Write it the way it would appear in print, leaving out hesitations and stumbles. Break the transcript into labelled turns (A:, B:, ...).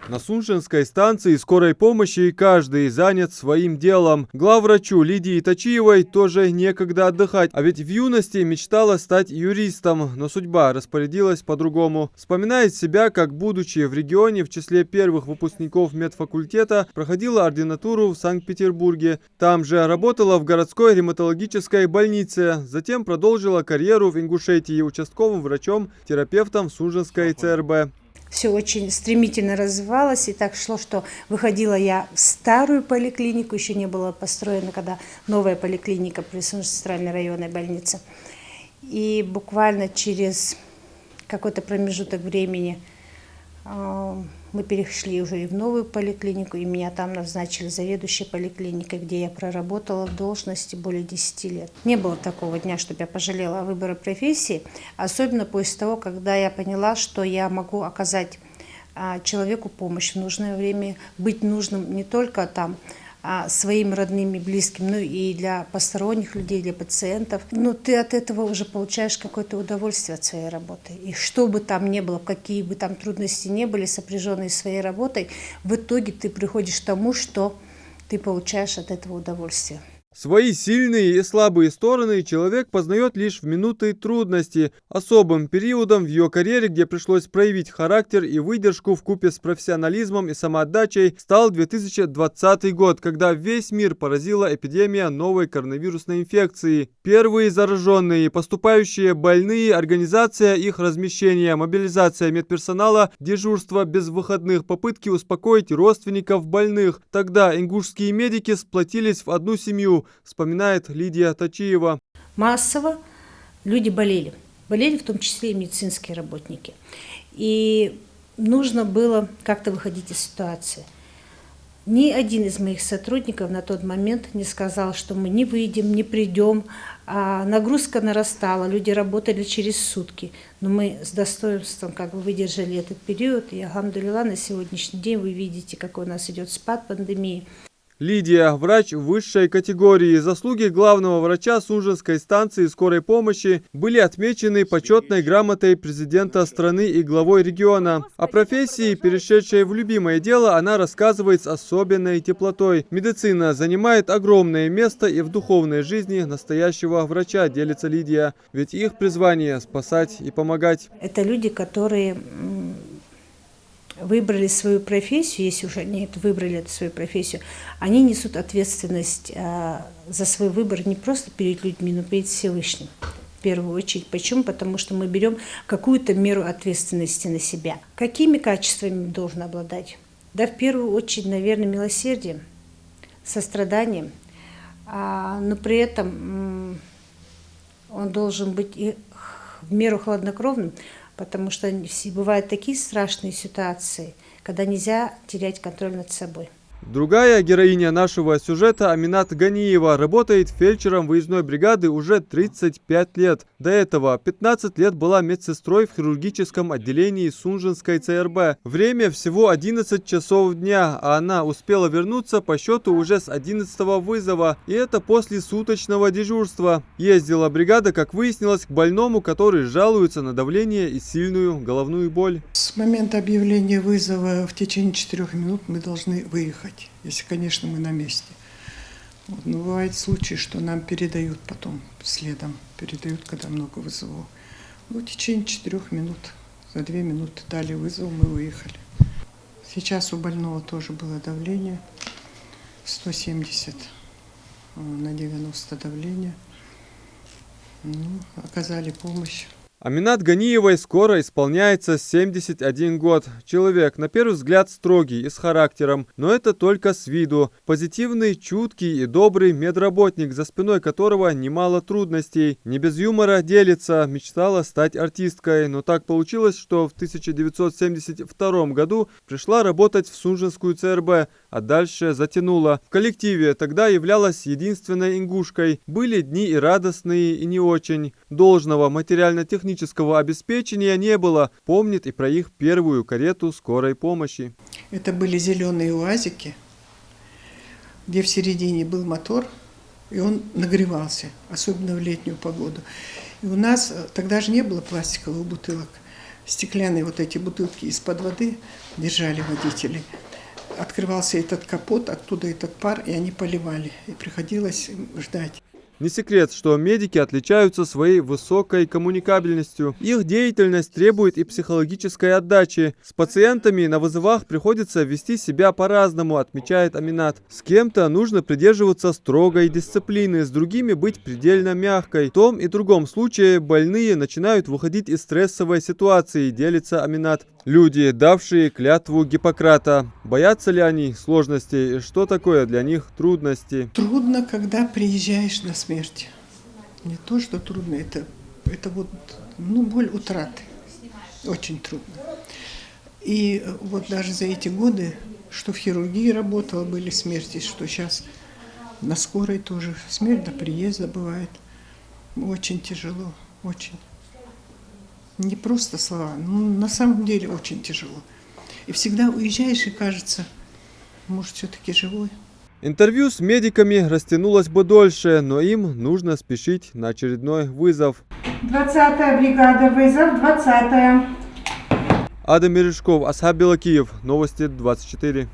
A: На Сунжинской станции скорой помощи каждый занят своим делом. Главврачу Лидии Точиевой тоже некогда отдыхать, а ведь в юности мечтала стать юристом, но судьба распорядилась по-другому. Вспоминает себя, как, будучи в регионе в числе первых выпускников медфакультета, проходила ординатуру в Санкт-Петербурге. Там же работала в городской ревматологической больнице, затем продолжила карьеру в Ингушетии участковым врачом, терапевтом в Сунжинской ЦРБ.
B: Все очень стремительно развивалось, и так шло, что выходила я в старую поликлинику, еще не было построена, когда новая поликлиника при Сунжской центральной районной больнице. И буквально через какой-то промежуток времени мы перешли уже и в новую поликлинику, и меня там назначили заведующей поликлиникой, где я проработала в должности более 10 лет. Не было такого дня, чтобы я пожалела о выборе профессии, особенно после того, когда я поняла, что я могу оказать человеку помощь в нужное время, быть нужным не только там своим родным и близким, но и для посторонних людей, для пациентов. Но ты от этого уже получаешь какое-то удовольствие от своей работы. И что бы там ни было, какие бы там трудности ни были, сопряженные своей работой, в итоге ты приходишь к тому, что ты получаешь от этого удовольствие.
A: Свои сильные и слабые стороны человек познает лишь в минуты трудности. Особым периодом в ее карьере, где пришлось проявить характер и выдержку вкупе с профессионализмом и самоотдачей, стал 2020 год, когда весь мир поразила эпидемия новой коронавирусной инфекции. Первые зараженные, поступающие больные, организация их размещения, мобилизация медперсонала, дежурство без выходных, попытки успокоить родственников больных. Тогда ингушские медики сплотились в одну семью, вспоминает Лидия Точиева.
B: Массово люди болели. Болели в том числе и медицинские работники. И нужно было как-то выходить из ситуации. Ни один из моих сотрудников на тот момент не сказал, что мы не выйдем, не придем. Нагрузка нарастала, люди работали через сутки. Но мы с достоинством выдержали этот период. И, алхамдулилла, на сегодняшний день вы видите, какой у нас идет спад пандемии.
A: Лидия – врач высшей категории. Заслуги главного врача Сунжинской станции скорой помощи были отмечены почетной грамотой президента страны и главой региона. О профессии, перешедшей в любимое дело, она рассказывает с особенной теплотой. Медицина занимает огромное место и в духовной жизни настоящего врача, делится Лидия. Ведь их призвание – спасать и помогать.
B: Это люди, которые выбрали свою профессию, если уже они выбрали эту свою профессию, они несут ответственность за свой выбор не просто перед людьми, но перед Всевышним в первую очередь. Почему? Потому что мы берем какую-то меру ответственности на себя. Какими качествами должен обладать? Да, в первую очередь, наверное, милосердием, состраданием, но при этом он должен быть и в меру хладнокровным, потому что бывают такие страшные ситуации, когда нельзя терять контроль над собой.
A: Другая героиня нашего сюжета, Аминат Ганиева, работает фельдшером выездной бригады уже 35 лет. До этого 15 лет была медсестрой в хирургическом отделении Сунжинской ЦРБ. Время всего 11 часов дня, а она успела вернуться по счету уже с 11-го вызова. И это после суточного дежурства. Ездила бригада, как выяснилось, к больному, который жалуется на давление и сильную головную боль.
C: С момента объявления вызова в течение 4 минут мы должны выехать. Если, конечно, мы на месте. Но бывают случаи, что нам передают потом следом, передают, когда много вызовов. В течение 4 минут, за 2 минуты дали вызов, мы выехали. Сейчас у больного тоже было давление 170 на 90 давление. Оказали помощь.
A: Аминат Ганиевой скоро исполняется 71 год. Человек, на первый взгляд, строгий и с характером, но это только с виду. Позитивный, чуткий и добрый медработник, за спиной которого немало трудностей. Не без юмора делится, мечтала стать артисткой, но так получилось, что в 1972 году пришла работать в Сунжинскую ЦРБ, а дальше затянула. В коллективе тогда являлась единственной ингушкой. Были дни и радостные, и не очень. Должного материально-технического обеспечения не было, помнит и про их первую карету скорой помощи.
C: Это были зеленые уазики, где в середине был мотор, и он нагревался, особенно в летнюю погоду. И у нас тогда же не было пластиковых бутылок. стеклянные вот эти бутылки из-под воды держали водители. Открывался этот капот, оттуда этот пар, и они поливали. И приходилось ждать.
A: Не секрет, что медики отличаются своей высокой коммуникабельностью. Их деятельность требует и психологической отдачи. С пациентами на вызовах приходится вести себя по-разному, отмечает Аминат. С кем-то нужно придерживаться строгой дисциплины, с другими быть предельно мягкой. В том и другом случае больные начинают выходить из стрессовой ситуации, делится Аминат. Люди, давшие клятву Гиппократа, боятся ли они сложностей и что такое для них трудности?
C: Трудно, когда приезжаешь на смерть. Не то, что трудно, это вот, боль утраты. Очень трудно. И вот даже за эти годы, что в хирургии работала, были смерти, что сейчас на скорой тоже смерть до приезда бывает. Очень тяжело, очень. Не просто слова, на самом деле очень тяжело. И всегда уезжаешь и кажется, может, все-таки живой.
A: Интервью с медиками растянулось бы дольше, но им нужно спешить на очередной вызов.
B: 20-я бригада, вызов 20-я.
A: Адам Мережков, Асхаб Белакиев, Новости 24.